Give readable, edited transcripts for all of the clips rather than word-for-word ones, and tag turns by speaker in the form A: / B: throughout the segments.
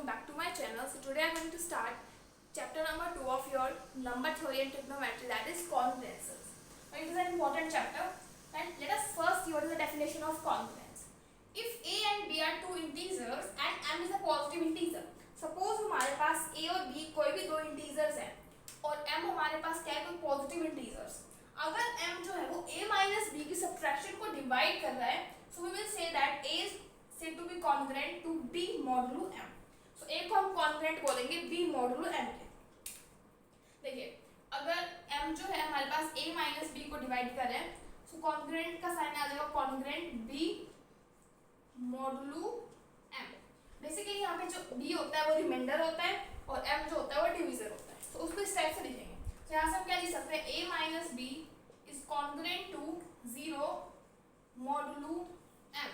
A: welcome back to my channel. So today I'm going to start chapter number 2 of your number theory and trigonometry, that is congruences. Now it is an important chapter, and let us first see what is the definition of congruence. If a and b are two integers and m is a positive integer, suppose हमारे पास a और b कोई भी दो integers हैं और m हमारे पास क्या है, कोई positive integers. अगर m जो है वो a minus b की subtraction को divide कर रहा है, so we will say that a is said to be congruent to b modulo m. So a को हम congruent बोलेंगे b modulo m के. देखिए अगर m जो है हमारे पास a minus b को divide कर रहे हैं, so congruent का साइन आ जाएगा congruent b modulo m. Basically यहाँ पे जो b होता है वो रिमाइंडर होता है और m जो होता है वो डिवीजर होता है. तो उसको इस टाइप से लिखेंगे. तो यहाँ से हम क्या लिख सकते हैं, a minus b is congruent to 0 modulo m.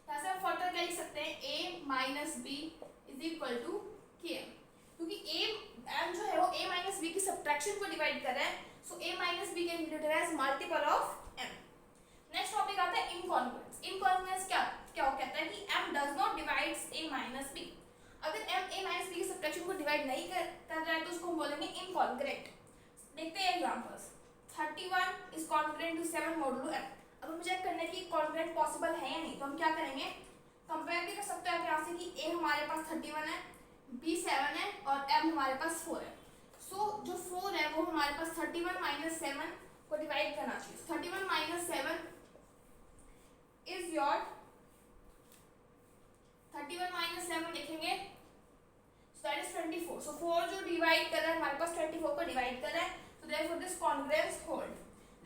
A: यहाँ से हम फर्दर क्या लिख सकते हैं, a minus b is equal to k m, क्योंकि m जो है वो a माइनस बी की सब्ट्रैक्शन को डिवाइड कर रहा है. सो a माइनस बी can be written as multiple of m. Next topic आता है इनकॉन्ग्रुएंस. इनकॉन्ग्रुएंस क्या क्या हो कहता है कि m does not divides a minus b. अगर m a माइनस b की सब्ट्रैक्शन को डिवाइड नहीं कर रहा है तो उसको हम बोलेंगे इनकॉन्ग्रुएंट. देखते हैं examples. 31 is congruent to 7 modulo m. अब हमें चेक करना है कि कॉन्ग्रुएंट पॉसिबल है या नहीं, तो हम क्या करेंगे, कंपेयर भी कर सकते हैं यहाँ से कि a हमारे पास 31 है, b 7 है और m हमारे पास 4 है. सो जो 4 है वो हमारे पास 31 माइनस 7 को डिवाइड करना चाहिए. 31 माइनस 7 इज योर 31 माइनस 7 लिखेंगे, सो दैट इज 24. सो 4 जो डिवाइड कर रहा है हमारे पास 24 को डिवाइड कर रहा है, so therefore this congruence hold.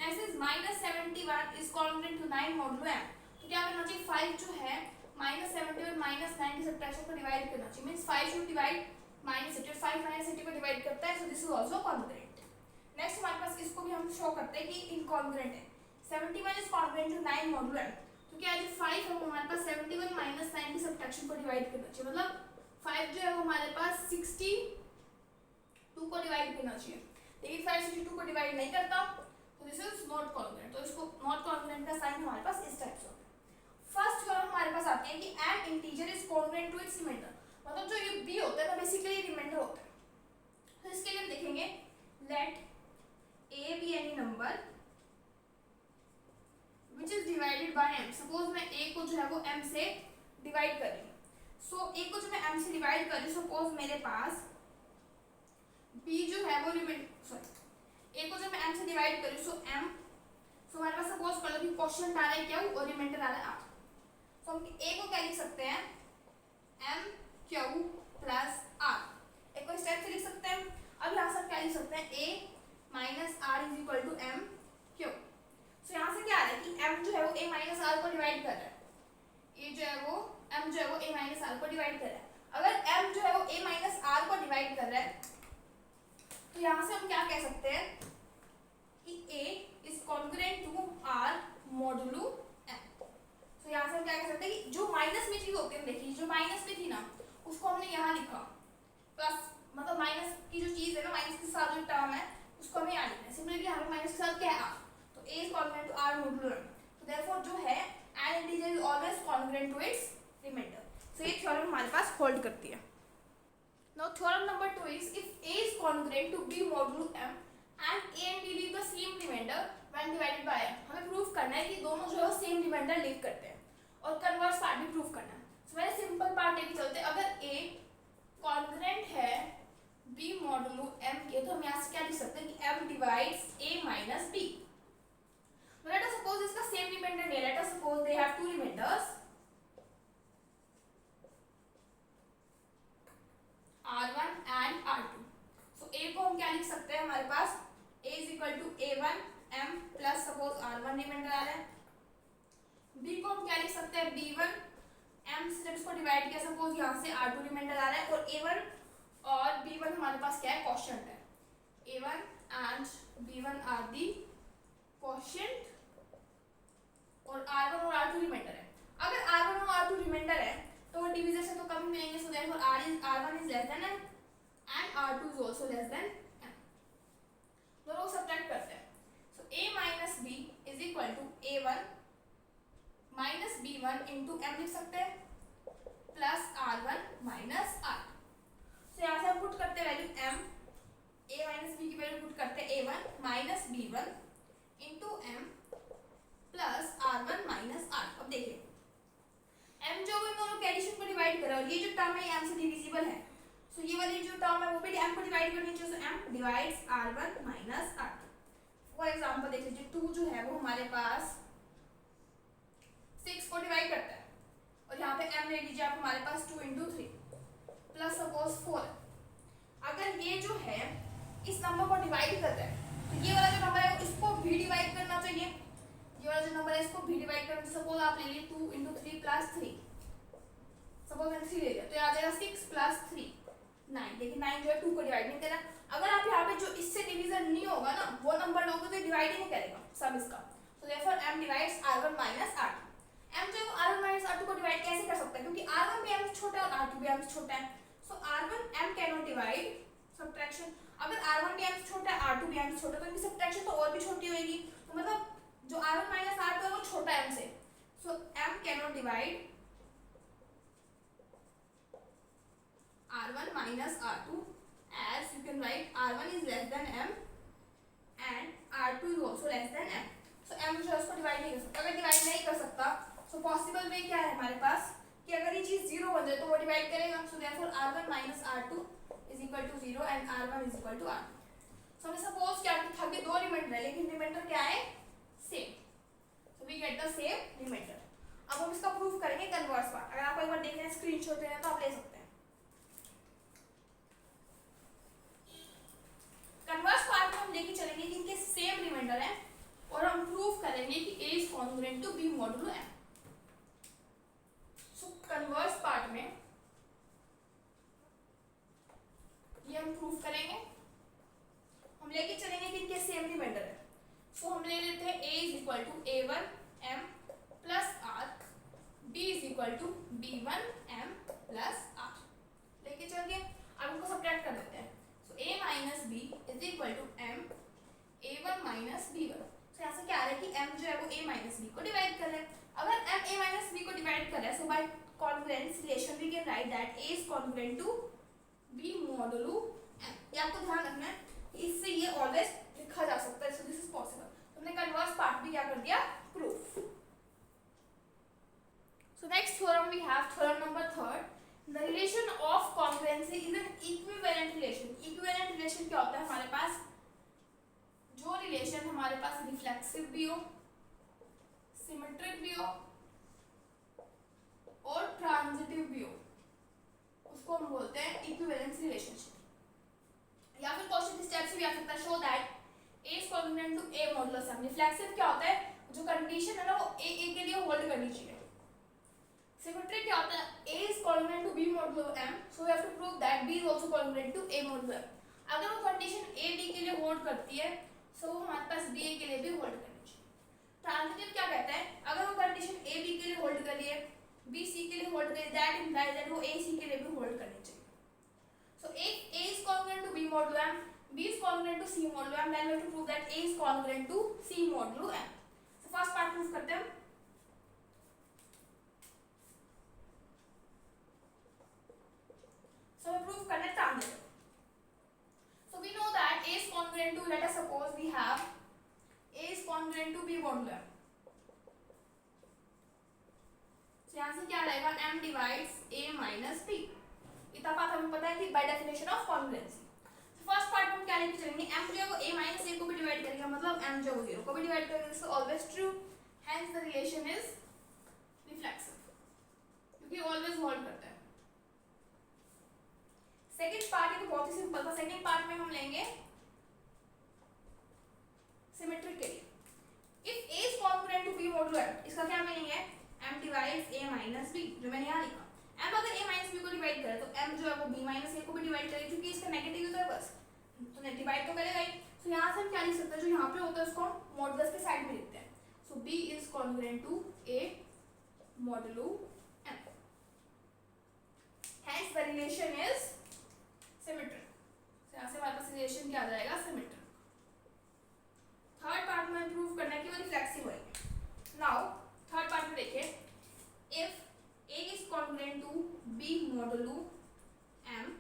A: Next is minus 71 is congruent to 9 modulo m. तो क्या करना चाहिए, 5 जो है माइनस 71 माइनस 9 की सब्ट्रैक्शन को डिवाइड करना चाहिए. Means 5 should divide minus 80, 5 minus 80 को डिवाइड करता है, so this is also congruent. Next हमारे पास इसको भी हम शो करते हैं कि इनकॉन्ग्रुएंट है. 71 is congruent to 9 modulo m. तो क्या है, जो 5 है वो हमारे पास 71 माइनस 9 की सब्ट्रैक्शन को डिवाइड करना चाहिए. मतलब 5 जो है वो हमारे पास 62 को डिवाइड करना चाहिए, लेकिन 5 62 को डिवाइड नहीं करता, तो दिस इज नॉट कॉन्ग्रुएंट. तो इसको नॉट कॉन्ग्रुएंट का साइन हमारे पास इस टाइप से होता है. फर्स्ट थ्योरम हमारे पास आती है कि an integer is congruent to its remainder. मतलब जो ये b होता है ना बेसिकली रिमाइंडर होता है. तो इसके लिए हम देखेंगे, let a be any number which is divided by m. Suppose मैं a को जो है वो m से डिवाइड कर रही हूँ. सो a को जो मैं m से डिवाइड कर रही हूँ, सपोज मेरे पास b जो है वो a को जब मैं m से डिवाइड करूँ, सो m, सो हमारे पास सपोज कर लो कि क्वोशिएंट आ रहा है क्या और रिमाइंडर आ रहा है 8. तो हम a को क्या लिख सकते हैं, m क्यू प्लस r. एक को इस टाइप से लिख सकते हैं. अब यहाँ से क्या लिख सकते हैं, a minus r is equal to m q. So यहाँ से क्या आ रहा है कि m जो है वो a माइनस r को डिवाइड कर रहा है, a जो है वो m जो है वो a माइनस r को डिवाइड कर रहा है. अगर m जो है वो a माइनस r को डिवाइड कर रहा है, तो यहाँ से हम क्या कह सकते हैं कि a is congruent to r modulo m. तो यहाँ से हम क्या कह सकते हैं कि जो माइनस में चीज होती है, देखिए जो माइनस में थी ना उसको हमने यहाँ लिखा, प्लस मतलब माइनस की जो चीज है ना, माइनस के साथ जो टर्म है उसको हमें यहाँ लिखना है. सिंपली यहाँ पे माइनस के साथ क्या है r, तो a is congruent to r modulo m. तो देयरफॉर जो है an integer is always congruent to its remainder. So ये थ्योरम हमारे पास होल्ड करती है. Now theorem number 2 is if a is congruent to b modulo m and a and b leave the same remainder when divided by m. हमें proof करना है कि दोनों जो है सेम रिमाइंडर लीव करते हैं और कन्वर्स पार्ट भी प्रूफ करना है. सो पहले सिंपल पार्ट लेके चलते हैं. अगर a कॉन्ग्रुएंट है b मोडुलो m के, तो हम यहाँ से क्या लिख सकते हैं कि m divides a minus b. Let us suppose इसका सेम रिमाइंडर नहीं, let us suppose they have two remainders r1 and r2. So a को हम क्या लिख सकते हैं, हमारे पास a is equal to a1 m plus suppose r1 remainder आ रहा है. b को हम क्या लिख सकते हैं, b1 m से जब इसको डिवाइड किया, सपोज यहाँ से r2 रिमाइंडर आ रहा है और a1 और b1 हमारे पास क्या है, क्वोशिएंट है. a1 and b1 are the quotient और r1 और r2 रिमाइंडर है. अगर r1 और r2 रिमाइंडर है तो डिवीजर से तो कम ही मिलेंगे, so therefore r1 is less than m and r2 is also less than m. दोनों को सब्ट्रैक्ट करते हैं. So a minus b is equal to a1 minus b1 into m लिख सकते हैं प्लस r1 ये जो टर्म है m से डिविजिबल है, सो ये वाली जो टर्म है वो भी m को डिवाइड करनी चाहिए, सो m divides r1 minus r2। For example देख लीजिए 2 जो है वो हमारे पास 6 को डिवाइड करता है, और यहाँ पे m ले लीजिए आप, हमारे पास 2 × 3 प्लस सपोज 4। अगर ये जो है इस नंबर को डिवाइड करता है तो ये वाला जो नंबर है इसको भी डिवाइड करना चाहिए, ये वाला जो नंबर है इसको भी डिवाइड करना चाहिए। सपोज आप ले लिए 2 × 3 प्लस 3, सपोज मैंने 3 ले लिया तो आ जाएगा 6 प्लस 3 9। देखिए 9 जो है 2 को डिवाइड नहीं करा। अगर आप यहाँ पे जो इससे डिवीजन नहीं होगा ना वो नंबर लोगे तो डिवाइड ही नहीं करेगा सब इसका, तो therefore m divides r1 minus r2। m जो है r1 माइनस r2 को डिवाइड कैसे कर सकता है, क्योंकि r1 भी m से छोटा है और r2 भी m से छोटा है, सो r1 m can not divide subtraction. अगर r1 भी m से छोटा है r2 भी m से छोटा है तो इनकी सब्ट्रैक्शन तो और भी छोटी होगी, तो मतलब जो r1 माइनस r2 है वो छोटा है m से, सो m can not divide r1 minus r2, as you can write r1 is less than m and r2 is also less than m। so m जो है उसको डिवाइड नहीं कर सकता। अगर डिवाइड नहीं कर सकता so पॉसिबल वे क्या है हमारे पास कि अगर ये चीज 0 बन जाए तो वो डिवाइड करेगा, so therefore r1 minus r2 is equal to 0 and r1 is equal to r2। so हमने सपोज क्या था कि दो रिमाइंडर है लेकिन रिमाइंडर क्या है same, so we get the same remainder। अब हम इसका प्रूफ करेंगे कन्वर्स पार्ट। अगर आपको एक बार देखना है स्क्रीनशॉट लेना है तो आप ले सकते हैं। कन्वर्स पार्ट में हम लेके चलेंगे कि इनके सेम रिमाइंडर है और हम प्रूफ करेंगे कि a is congruent to b modulo m। So converse part में ये हम प्रूफ करेंगे, हम लेके चलेंगे कि इनके सेम रिमाइंडर है। सो हम ले लेते हैं a is equal to a1 m plus r, b is equal to b1 m plus r लेके चल गए। अब इनको सब्ट्रैक्ट कर देते हैं, a minus b is equal to m a1 minus b1। तो यहाँ से क्या आ रहा है कि m जो है वो a minus b को डिवाइड कर रहा है। अगर m a minus b को डिवाइड कर रहा है so by congruence relation we can write that a is congruent to b modulo m। ये आपको ध्यान रखना है, इससे ये ऑलवेज लिखा जा सकता है, so this is possible। तो हमने कन्वर्स पार्ट भी क्या कर दिया proof. so next theorem we have theorem number 3rd, the relation of congruency is an equivalent relation। equivalent relation क्या होता है हमारे पास, जो रिलेशन हमारे पास रिफ्लेक्सिव भी हो, सिमेट्रिक भी हो और ट्रांजिटिव भी हो, उसको हम बोलते हैं इक्विवेलेंस रिलेशनशिप। या फिर क्वेश्चन इस टाइप से भी आ सकता है, show that a is congruent to a modulus m। Reflexive क्या होता है, जो कंडीशन है ना वो a के लिए होल्ड करनी चाहिए। सिमेट्रिक क्या होता है, a is congruent to b modulo m, so we have to prove that b is also congruent to a modulo m। अगर वो कंडीशन a b के लिए होल्ड करती है so हमारे पास b a के लिए भी होल्ड करनी चाहिए। ट्रांजिटिव क्या कहता है, अगर वो कंडीशन a b के लिए होल्ड कर रही है, b c के लिए होल्ड कर रही है, दैट इंप्लाइज दैट वो a c के लिए भी होल्ड करनी चाहिए। so a is congruent to b modulo m, b is congruent to c modulo m, then we have to prove that a is congruent to c modulo m। so first part proof करते हैं। so we prove करना है transitive. so we know that a is congruent to, let us suppose we have a is congruent to b modulo m। so यहाँ से क्या रहेगा, m divides a minus b। इतना बात हमें पता है कि by definition of congruency। so first part हम क्या लेके चलेंगे, m जो है वो a minus a को भी डिवाइड करेगा, मतलब m जो है वो 0 को भी डिवाइड करेगा, so always true, hence the relation is reflexive, क्योंकि always hold करता है। सेकेंड पार्ट ये तो बहुत ही सिंपल था। सेकेंड पार्ट में हम लेंगे सिमेट्रिक के लिए, if a is congruent to b modulo m, इसका क्या मीनिंग है, m divides a minus b, जो मैंने यहाँ लिखा। m अगर a minus b को डिवाइड करे तो m जो है वो b minus a को भी डिवाइड करेगा, क्योंकि इसका नेगेटिव होता है बस, तो डिवाइड तो करेगा ही। तो यहाँ से हम क्या लिख सकते हैं, जो यहाँ पे होता है उसको मॉडुलस के साइड में लिखते हैं। सो b is congruent to a modulo m, hence the relation is symmetric. यहाँ से हमारे पास रिलेशन क्या आ जाएगा, सिमेट्रिक। थर्ड पार्ट में प्रूव करना है कि वो रिफ्लेक्सिव होगी। नाउ थर्ड पार्ट में देखिए, if a is congruent to b modulo m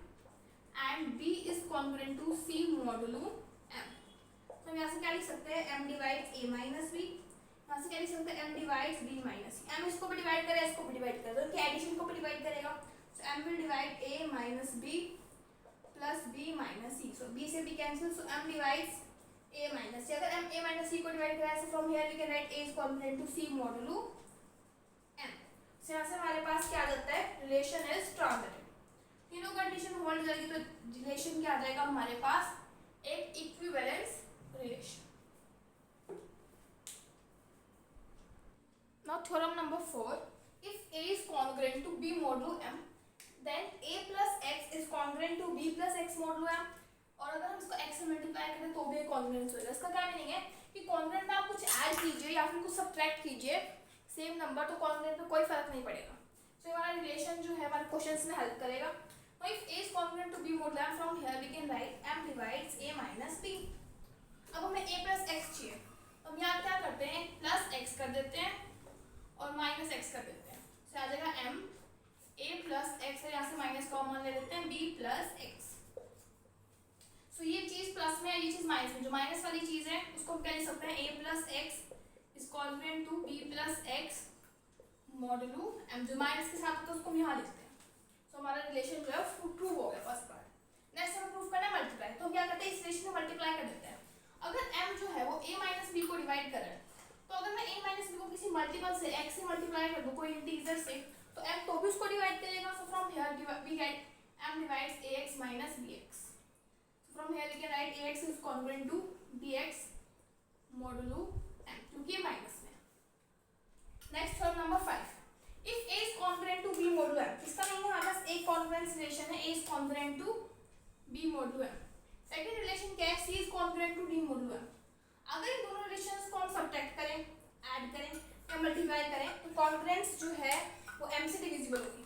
A: and b is congruent to c modulo m, तो हम यहाँ से क्या लिख सकते हैं, m divides a minus b, यहाँ से क्या लिख सकते हैं, m divides b minus c। m इसको भी डिवाइड करेगा, इसको भी डिवाइड करेगा, तो इनके एडिशन को भी डिवाइड करेगा, So m will divide a minus b plus b minus c. So b से b cancel. So m divides a minus c. अगर m a minus c को divide करें, so from here we can write a is equivalent to c modulo m. So यहाँ से हमारे पास क्या आ जाता है, relation is transitive. तीनों कंडीशन होल्ड जाएगी तो रिलेशन क्या आ जाएगा हमारे पास, एक equivalence relation. Now theorem number 4, if a is congruent to b modulo m, then a plus x is congruent to b plus x modulo m. और अगर हम इसको x से मल्टीप्लाई करें तो भी कॉन्ग्रुएंस होगा. इसका क्या मीनिंग है कि कॉन्ग्रुएंट में आप कुछ ऐड कीजिए या फिर कुछ सब्ट्रैक्ट कीजिए सेम नंबर, तो कॉन्ग्रुएंट में कोई फर्क नहीं पड़ेगा. तो हमारा रिलेशन जो है हमारे क्वेश्चंस में हेल्प करेगा. Now if a is congruent to b modulo m, from here we can write m divides a minus b. अब हमें a plus x चाहिए, तो हम यहाँ क्या करते हैं, प्लस x कर देते हैं और माइनस x कर देते हैं. तो आ जाएगा m a plus x है, यहाँ से माइनस कॉमन ले लेते हैं b plus x. तो ये चीज प्लस में है, ये चीज माइनस में. जो माइनस वाली चीज है उसको हम क्या लिख सकते हैं, a plus x is congruent to b plus x modulo m. जो माइनस के साथ होता है उसको हम यहाँ लिखते हैं. तो हमारा रिलेशन जो है प्रूव हो गया फर्स्ट पार्ट. नेक्स्ट हमें प्रूव करना है मल्टीप्लाई. तो हम क्या करते हैं, इस रिलेशन में मल्टीप्लाई कर देते हैं. अगर m जो है वो a माइनस b को डिवाइड कर रहा है, तो अगर मैं a माइनस b को किसी मल्टीपल से x से मल्टीप्लाई कर दूं, कोई इंटीजर से, तो m तो भी उसको डिवाइड करेगा. So from here we get m divides ax minus bx. So from here we can write ax is congruent to bx modulo m, क्योंकि ये माइनस में. Next theorem number 5, if a is congruent to b modulo m, इसका meaning हमारे पास एक congruence relation है, a is congruent to b modulo m. Second relation क्या है, c is congruent to d modulo m. अगर इन दोनों relations को हम सब्ट्रैक्ट करें, ऐड करें या मल्टीप्लाई करें, तो कॉन्ग्रुएंस जो है वो m से डिविजिबल होगी.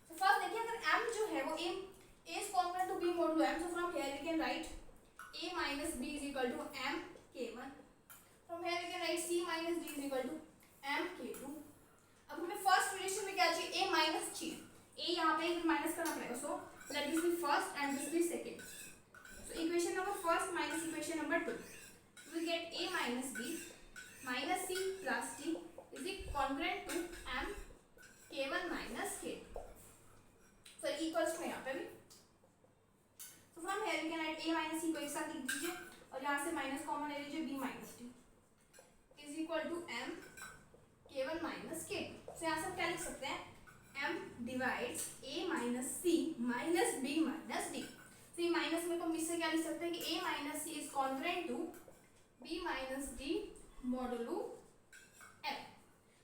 A: तो फर्स्ट देखिए, अगर m जो है वो a is congruent to b modulo m, so from here we can write a minus b is equal to m k1. from here we can write c minus d is equal to m k2. अब हमें first relation में क्या चाहिए, a minus चाहिए. a यहाँ पे minus करना पड़ेगा. So let this be first and this be second. So equation number first minus equation number 2, we get a minus b minus c plus d is congruent to m k1 minus k2. so equals to यहाँ पे भी. so from here we can write a minus c को एक साथ लिख दीजिए और यहाँ से माइनस कॉमन ले लीजिए, b minus d is equal to m k1 minus k2. so यहाँ से हम क्या लिख सकते हैं, m divides a minus c minus b minus d. तो ये माइनस में तो हम इससे क्या लिख सकते हैं कि a minus c is congruent to b minus d modulo m.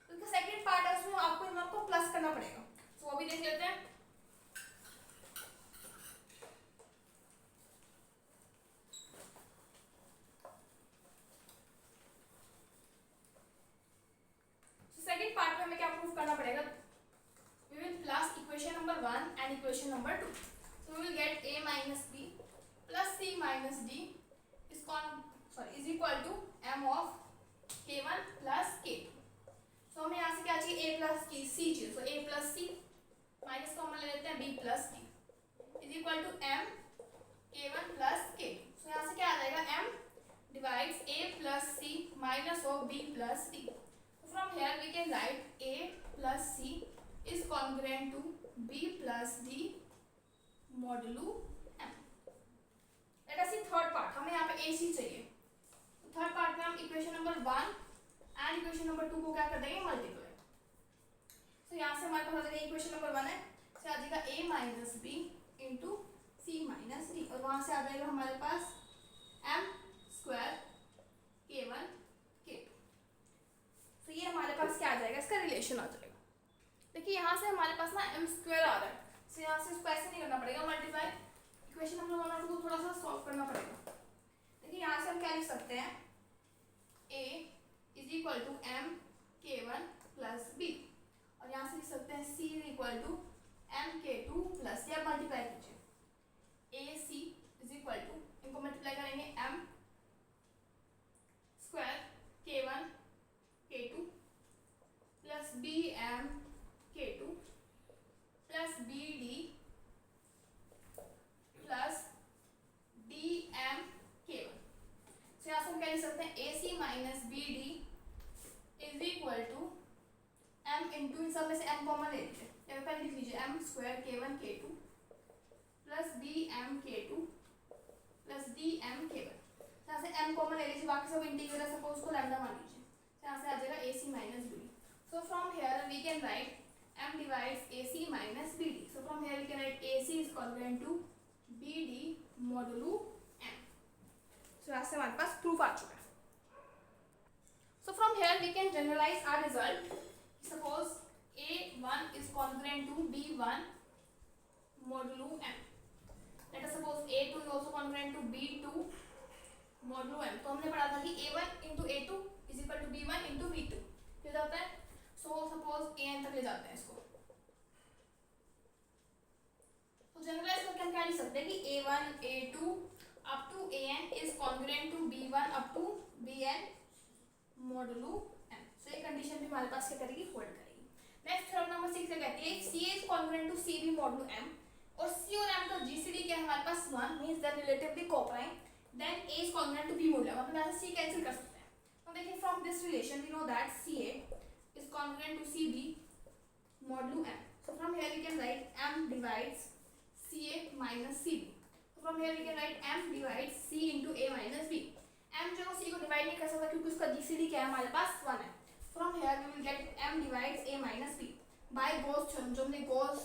A: तो इसका सेकंड पार्ट है, उसमें आपको इन दोनों को प्लस करना पड़ेगा. तो वो भी देख लेते हैं. सेकंड पार्ट में हमें क्या प्रूव करना पड़ेगा, we will plus equation number 1 and equation number 2. so we will get a minus b plus c minus d is equal to m of k1 plus k2. so हमें यहाँ से क्या चाहिए, a plus c चाहिए. so a plus c minus common ले लेते हैं, b plus d is equal to m k1 plus k2. so यहाँ से क्या आ जाएगा, m divides a plus c minus of b plus d. from here we can write a plus c is congruent to b plus d modulo m. Let us see third part. हमें यहाँ पे ac चाहिए. तो third part में हम equation number 1 and equation number 2 को क्या कर देंगे, मल्टीप्लाई. तो यहाँ से हमारे पास आ जाएगा इक्वेशन नंबर 1 है, से आ जाएगा a minus b into c minus d, और वहाँ से आ जाएगा हमारे पास m स्क्वायर k1 k2. तो ये हमारे पास क्या आ जाएगा, इसका रिलेशन आ जाएगा. देखिए यहाँ से हमारे पास ना m स्क्वायर आ रहा है, तो यहाँ से इसको ऐसे नहीं करना पड़ेगा मल्टीप्लाई. इक्वेशन नंबर 1 और 2 को थोड़ा सा सॉल्व करना पड़ेगा. देखिए यहाँ से हम क्या लिख सकते हैं, a is equal to m k1 plus b, और यहाँ से लिख सकते हैं c is equal to m k2 plus, या मल्टीप्लाई कीजिए, a c is equal to, इनको मल्टीप्लाई करेंगे, m square k1 k2 plus bm k2 plus bd plus dm k1. तो यहाँ से हम क्या लिख सकते हैं, ac minus bd is equal to m into, इन सब में से m कॉमन ले लीजिए, या पहले लिख लीजिए m square k1 k2 plus bm k2 plus dm k1। यहाँ से m कॉमन ले लीजिए, बाकी सब इंटीग्रल है, सपोज को लैम्डा मान लीजिए, यहाँ से आ जाएगा ac minus bd। So from here we can write m divides ac minus bd। So from here we can write ac is equal to bd modulo m। So यहाँ से हमारे पास प्रूफ आ चुका है। So from here we can generalize our result. Suppose A1 is congruent to B1 modulo M. Let us suppose A2 is also congruent to B2 modulo M. तो हमने पढ़ा था कि A1 into A2 is equal to B1 into B2 क्या जाता है। So suppose AN तक ले जाते हैं इसको, तो जनरलाइज करके हम क्या लिख सकते हैं कि A1 A2 up to AN is congruent to B1 up to BN modulo m। सो ये कंडीशन भी हमारे पास क्या करेगी, होल्ड करेगी। नेक्स्ट थ्योरम नंबर 6 क्या कहती है, C is congruent to C B modulo m और c और m का जीसीडी क्या है हमारे पास 1 means they are relatively coprime, then a is congruent to b modulo m। अपन यहाँ से c कैंसिल कर सकते हैं। तो देखिए from this relation we know that ca is congruent to cb modulo m। So from here we can write m divides ca minus cb। so from here we can write m divides c into a minus b। m जो c को divide नहीं कर सकता क्योंकि उसका GCD क्या है हमारे पास 1 है। From here we will get m divides a minus b by Gauss theorem, जो हमने गॉस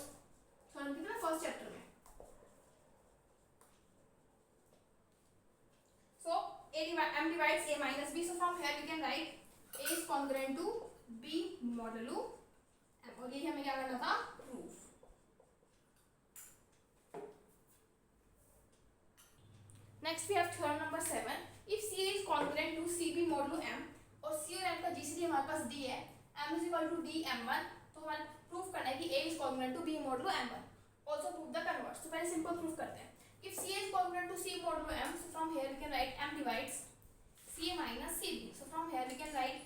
A: थ्योरम की ना फर्स्ट चैप्टर में। सो m divides a minus b। so from here we can write a is congruent to b modulo m और ये हमें क्या करना था, proof. Next we have theorem number 7। If c is congruent to cb modulo m और c और m का GCD हमारे पास d है, m is equal to d m1, तो हमारे प्रूफ करना है कि a is congruent to b modulo m1। also prove the converse। तो पहले सिंपल प्रूफ करते हैं। if c is congruent to c modulo m, so from here we can write m divides c minus cb। so from here we can write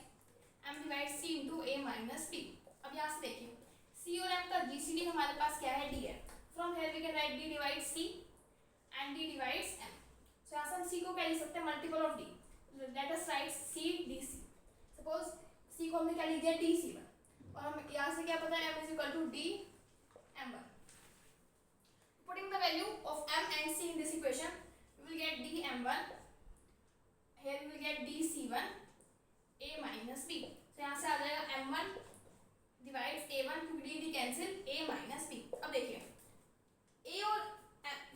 A: m divides c into a minus b। अब यहाँ से देखिए c और m का GCD हमारे पास क्या है, d है। from here we can write d divides c and d divides m। तो यहाँ से हम c को क्या लिख सकते हैं, multiple of d। Let us right c dc। Suppose c को हमने क्या लिख दिया, dc1 और हम यहाँ से क्या पता है m is equal to d m1। Putting the value of m and c in this equation, we will get d m1, here we will get d c1 a minus b। तो यहाँ से आ जाएगा m1 divides a1 क्योंकि d cancel a minus b। अब देखिए a और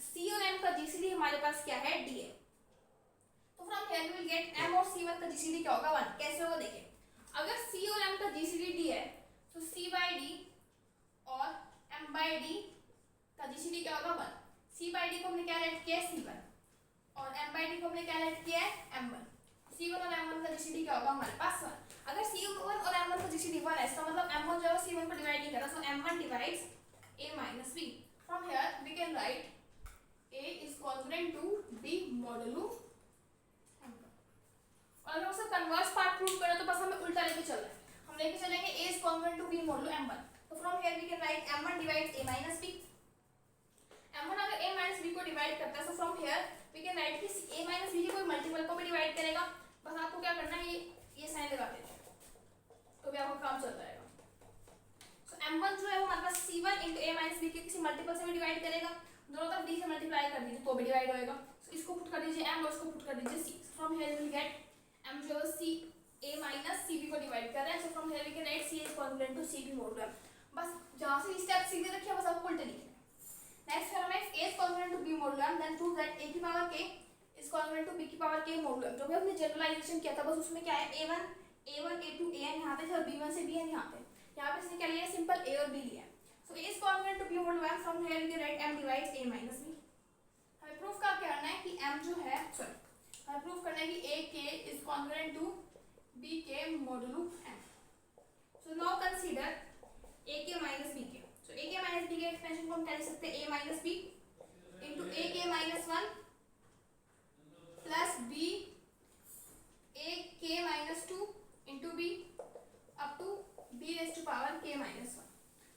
A: c और m का जीसीडी हमारे पास क्या है, d है। तो from here we will get m और c1 का जीसीडी क्या होगा, 1। कैसे होगा देखिए, अगर c और m का जीसीडी d है तो c by d और m by d का जीसीडी क्या होगा, 1। c by d को हमने क्या राइट किया है, c1 और m by d को हमने क्या राइट किया है, m1। c1 और m1 का जीसीडी क्या होगा हमारे पास 1। अगर c1 और m1 का जीसीडी 1 है इसका मतलब m1 जो है c1 को डिवाइड नहीं कर रहा, so m1 divides a minus b। From here we can write a is congruent to b modulo m। और अगर उसे कन्वर्स पार्ट प्रूव करें तो बस हमें उल्टा लेके चलना है, हम लेके चलेंगे a is congruent to b modulo m1। तो from here we can write m1 divides a minus b। m1 अगर a minus b को डिवाइड करता है, so from here we can write कि a minus b के कोई multiple को भी डिवाइड करेगा। बस आपको क्या करना है, ये साइन लगा देना तो भी आपका काम चल जाएगा। सो m1 जो है वो हमारे पास c1 into a minus b के किसी मल्टीपल से भी डिवाइड करेगा, दोनों तरफ d से मल्टीप्लाई कर दीजिए तो भी डिवाइड होएगा। सो इसको पुट कर दीजिए m और इसको पुट कर दीजिए c। From here we will get m जो है c a minus cb को डिवाइड कर रहा है। So from here we can write c is congruent to cb modulo m। बस जहां से स्टेप सीधे रखिए बस आपको उल्टे लिखना है। नेक्स्ट थ्योरम है a is congruent to b modulo m then prove that a की power k is congruent to b की पावर k मोडुलो m। जो भी हमने जनरलाइजेशन किया था बस उसमें क्या है, a1 a2 an यहाँ पे और b1 से bn यहाँ पे, यहाँ पे इसने क्या लिया, सिंपल a और b लिया। So a is congruent to b modulo m। From here we can write m divides a minus b। हमें प्रूफ क्या करना है कि m जो है हमें प्रूफ करना है कि a k is congruent to b k modulo m। So now consider a k minus b k। So a k minus b के एक्सपेंशन को हम क्या लिख सकते हैं, a minus b into a k minus 1 plus b a k minus 2 into b up to b raised to power k minus 1।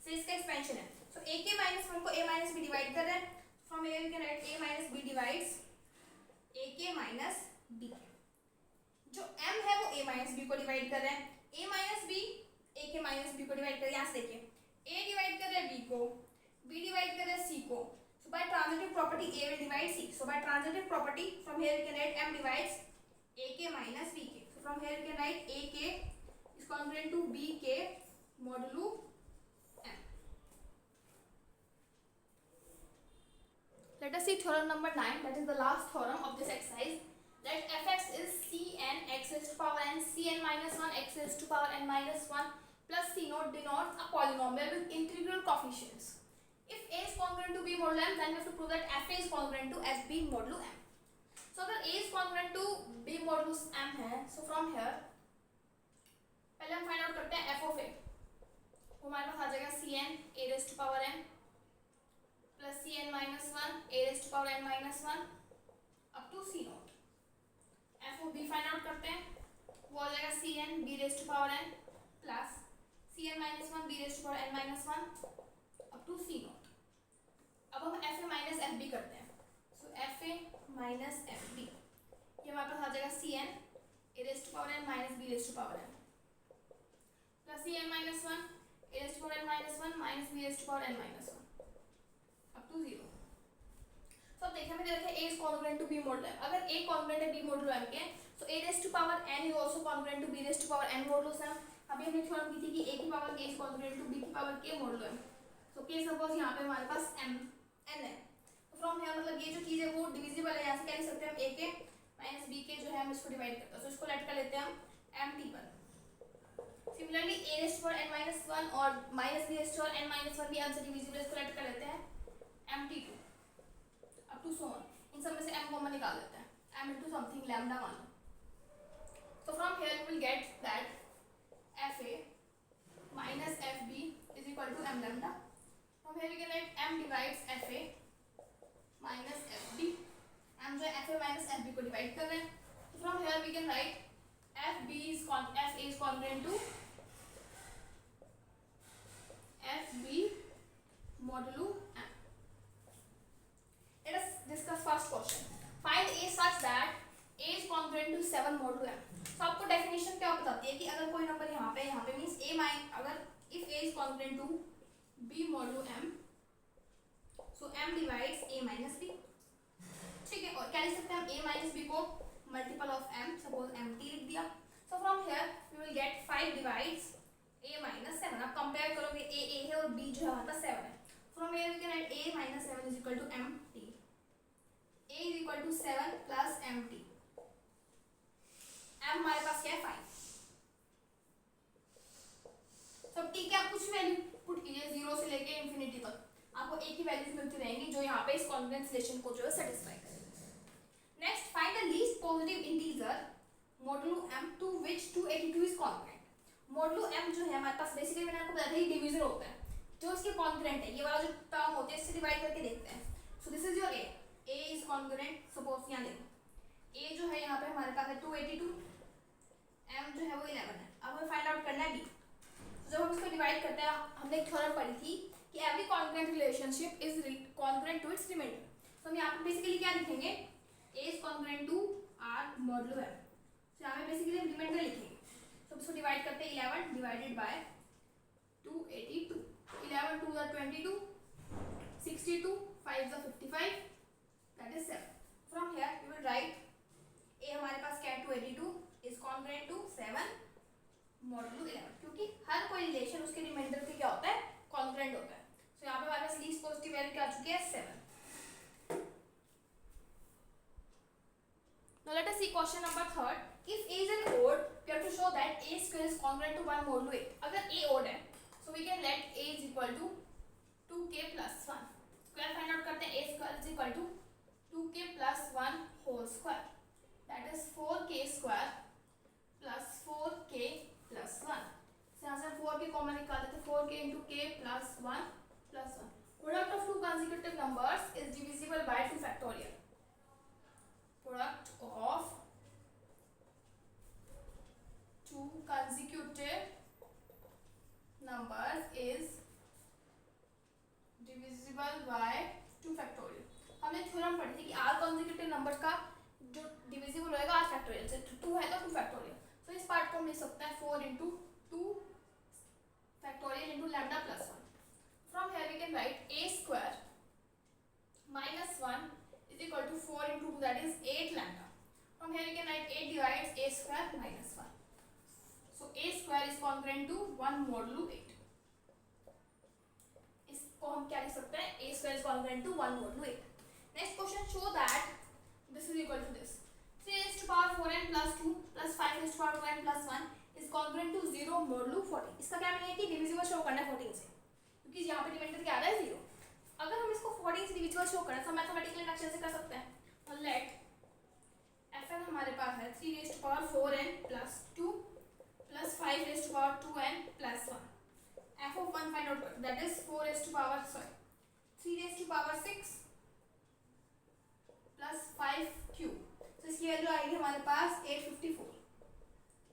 A: So इसका expansion है। So a k minus 1 को a minus b डिवाइड कर रहे हैं, from here you can write a minus b divides a k minus b। जो m है वो a minus b को डिवाइड कर रहे हैं, a minus b a k minus b को डिवाइड कर रहे हैं। यहाँ से देखिए a डिवाइड कर रहे हैं b को, को. So by transitive property A will divide C. So by transitive property from here we can write M divides AK minus BK. So from here we can write AK is congruent to BK modulo M. Let us see theorem number 9, that is the last theorem of this exercise. Let fx is cn x raised to power n cn minus 1 x raised to power n minus 1 plus c naught denotes a polynomial with integral coefficients. If a is congruent to b modulo m, then we have to prove that fa is congruent to fb modulo m. So अगर a is congruent to b modulo m है, so from here पहले हम find out करते हैं f of a. हमारे पास आ जाएगा cn a raised to power n plus cn minus 1 a raised to power n minus 1 up to c naught. f of b find out करते हैं, वो आ जाएगा cn b raised to power n plus cn minus 1 b raised to power n minus 1 up to c naught. अब हम fa minus fb करते हैं, so fa minus fb ये हमारे पास आ जाएगा cn a raised to power n minus b raised to power n plus cn minus 1 a raised to power n minus 1 minus b raised to power n minus 1 up to 0. So अब देखिए हमें देखा a is congruent to b modulo m. अगर a congruent है b modulo m के, so a raised to power n is also congruent to b raised to power n modulo m. अभी हमने theorem की थी कि a की power k is congruent to b की power k modulo m. So k suppose यहाँ पे हमारे पास m n है, तो फ्रॉम हियर मतलब ये जो चीज है वो डिविजिबल है, यहाँ से क्या लिख सकते हैं हम a के माइनस b के जो है हम इसको डिवाइड करते हैं, तो इसको लेट कर लेते हैं हम mt पर. Similarly a raised to power n minus 1 और minus b raised to power n minus 1 भी हमसे डिविजिबल, इसको लेट कर लेते हैं mt2 up to so on. इन सब में से m कॉमन निकाल लेते हैं, m into something lambda मान लो. So from here we will get that fa minus fb is equal to m lambda. From here we can write m divides fa minus fb. m जो है fa minus fb को divide कर रहे हैं, so from here we can write fa is congruent to fb modulo m. Let us discuss first question. Find a such that a is congruent to 7 modulo m. तो आपको definition क्या बताती है कि अगर कोई नंबर यहाँ पे मीन्स a माइन अगर if a is congruent to b modulo m, so m divides a minus b. ठीक है, और क्या लिख सकते हैं हम a minus b को multiple of m, suppose mt लिख दिया. So from here we will get 5 divides a minus 7. अब कंपेयर करोगे a है और b जो है हमारे पास 7 है. From here we can write a minus 7 is equal to mt. a is equal to 7 plus mt. m हमारे पास क्या है 5. तो t के आप कुछ वैल्यू पुट कीजिए 0 से लेके इंफिनिटी तक, आपको a की वैल्यूज मिलती रहेंगी जो यहाँ पे इस कॉन्ग्रुएंस रिलेशन को जो है सेटिस्फाई करेगी. Next find the least positive integer modulo m to which 282 is congruent. Modulo m जो है हमारे पास बेसिकली मैंने आपको बताया था ये डिवीजर होता है, जो इसके कॉन्ग्रुएंट है, ये वाला जो टर्म होता है इससे डिवाइड करके देखते हैं. So this is your a is congruent, suppose यहाँ देखो a जो है यहाँ पे हमारे पास है 282, m जो है वो 11 है. अब हमें फाइंड आउट करना है b. तो जब हम इसको डिवाइड करते हैं, हमने एक थ्योरम पढ़ी थी कि every congruent relationship is congruent to its reminder. तो हम यहाँ पे बेसिकली क्या लिखेंगे, a is congruent to r modulo m. तो यहाँ पे बेसिकली हम रिमाइंडर लिखेंगे. तो इसको डिवाइड करते हैं 11 divided by 282. 11 2 are 22, 62 5 are 55, that is 7. From here we will write a हमारे पास क्या है 282 is congruent to 7 मोडुलो 11, क्योंकि हर कोई रिलेशन उसके रिमाइंडर के क्या होता है कॉन्ग्रुएंट होता है. सो यहाँ पे हमारे पास लीस्ट पॉजिटिव वैल्यू क्या आ चुकी है 7. Now let us see question number 3rd. If a is an odd, we have to show that a square is congruent to 1 modulo 8. अगर a odd है, so we can let a is equal to 2k plus 1. Square find out करते हैं, a square is equal to 2k plus 1 whole square. That is 4k square plus 4k plus 1. So यहाँ से 4k common निकाल देते हैं, 4k into k plus 1 plus 1. Product of two consecutive numbers is divisible by 2 factorial. Product of two consecutive numbers is divisible by 2 factorial. हमने theorem पढ़ी थी कि r consecutive number का जो डिविजिबल होएगा r फैक्टोरियल से, 2 है तो 2 फैक्टोरियल. तो इस पार्ट को हम लिख सकते हैं 4 into 2 factorial into lambda plus 1. From here we can write a square क्या लिख सकते हैं, a square is congruent to 1 mod 8. Next question, show that this is equal to this 3 raised to power 4n plus 2 plus 5 raised to power 2n plus 1 is congruent to 0 mod 14. इसका क्या meaning है कि divisible show करना है 14 से, क्योंकि यहाँ पे डिविडेंड क्या आ रहा है 0. अगर हम इसको 14 से डिविजिबल शो करें तो मैथमेटिकल इंडक्शन से कर सकते हैं. और लेट fn हमारे पास है 3 raised to power 4n plus 2 plus 5 raised to power 2n plus 1. f of 1 find out, that is 3 raised to power 6 plus 5 cube. तो इसकी वैल्यू आएगी हमारे पास 854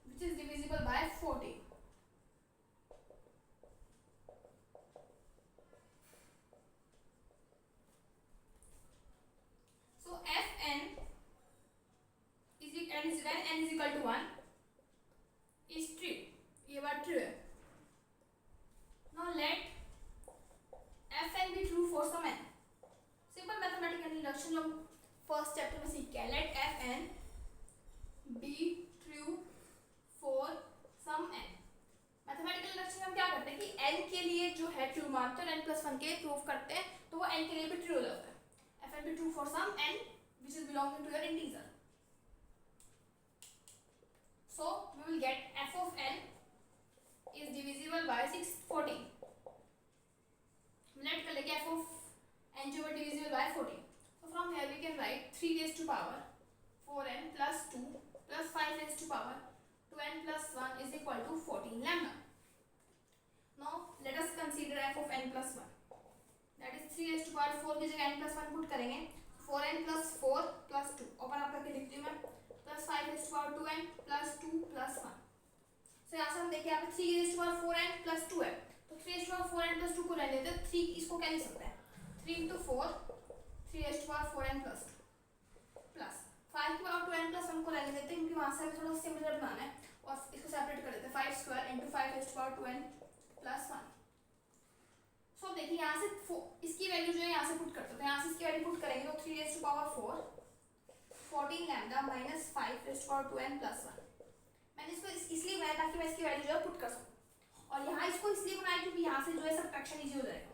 A: which is divisible by 14. So fn is when n is equal to 1 is true. ये बात true है. Now let fn be true for some n. Simple mathematical induction जो first chapter में सीख के let fn be true for some n. Mathematical induction में हम क्या करते हैं कि n के लिए जो है ट्रू मानते हैं, n प्लस 1 के लिए प्रूव करते हैं, तो वो n के लिए भी ट्रू हो जाता है. fn be true for some n which is belonging to your integer. So we will get f of n is divisible by 614. Let कर लेंगे f of n जो है divisible by 14. So from here we can write 3 raised to power 4n plus 2 plus 5 raised to power 2n plus 1 is equal to 14 lambda. Now let us consider f of n plus 1. That is 3 raised to power 4 की जगह n plus 1 put करेंगे. 4n plus 4 plus 2 open आप करके लिख लीजिए मैं, plus 5 raised to power 2n plus 2 plus 1. So यहाँ से हम देखिए यहाँ पे 3 raised to power 4n plus 2 है, तो 3 raised to power 4n plus 2 को ले लेते हैं. 3 इसको क्या लिख सकते हैं, 3 into 4 3 raised to power 4n plus 2 plus 5 की पावर 2n plus 1 को ले लेते हैं, क्योंकि वहाँ से हमें थोड़ा सिमिलर बनाना है और इसको सेपरेट कर देते हैं. 5 square into 5 raised to power 2n plus 1. सो देखिए यहाँ से इसकी वैल्यू जो है यहाँ से पुट करते हैं, तो यहाँ से इसकी वैल्यू पुट करेंगे तो 3 raised to power 4 14 lambda minus 5 raised to power 2n plus 1. मैंने इसको इसलिए बनाया ताकि मैं इसकी वैल्यू जो है पुट कर सकूँ, और यहाँ इसको इसलिए बनाया क्योंकि यहाँ से जो है सबट्रैक्शन इजी हो जाएगा.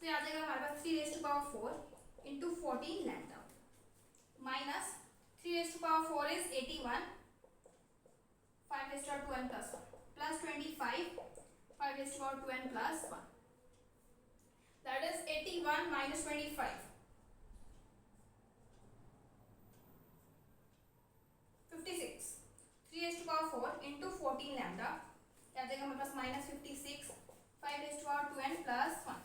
A: तो यहाँ जाएगा हमारे पास 3 raised to power 4 into 14 lambda minus 3 raised to power 4 is 81 5 raised to power 2n plus 1 plus 25 5 raised to power 2n plus 1. That is 81 minus 25 56. 3 raised to power 4 into 14 lambda क्या आ जाएगा हमारे पास minus 56 5 raised to power 2n plus 1.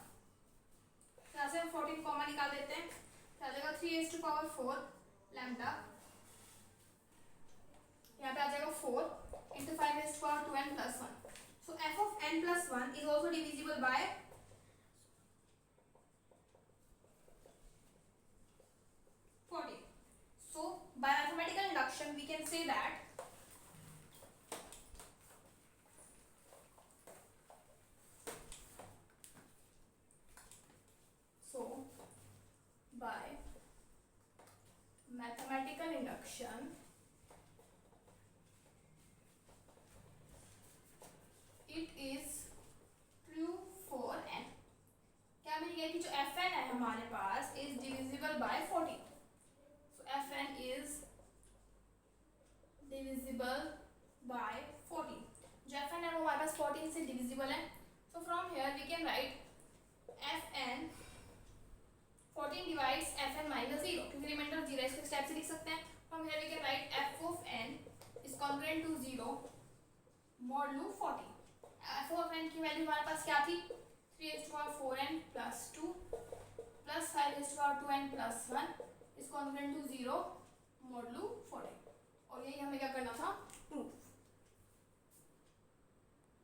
A: यहाँ से हम 14 common निकाल देते हैं, क्या आ जाएगा 3 raised to power 4 lambda, यहाँ पे आ जाएगा 4 into 5 raised to power 2n plus 1. So f of n plus 1 is also divisible by 40. So by mathematical induction we can say that by mathematical induction it is true for n. क्या मिलेगा कि जो fn है हमारे पास is divisible by 14. So fn is divisible by 14. जो fn है वो हमारे पास 14 से divisible है. So from here we can write fn 14 divides fn minus 0, क्योंकि रिमाइंडर 0 है, इसको स्टेप से लिख सकते हैं. From here we can write f of n is congruent to 0 modulo 40. f of n की वैल्यू हमारे पास क्या थी, 3 raised to power 4n plus 2 plus 5 raised to power 2n plus 1 is congruent to 0 modulo 40. और यही हमें क्या करना था, प्रूव.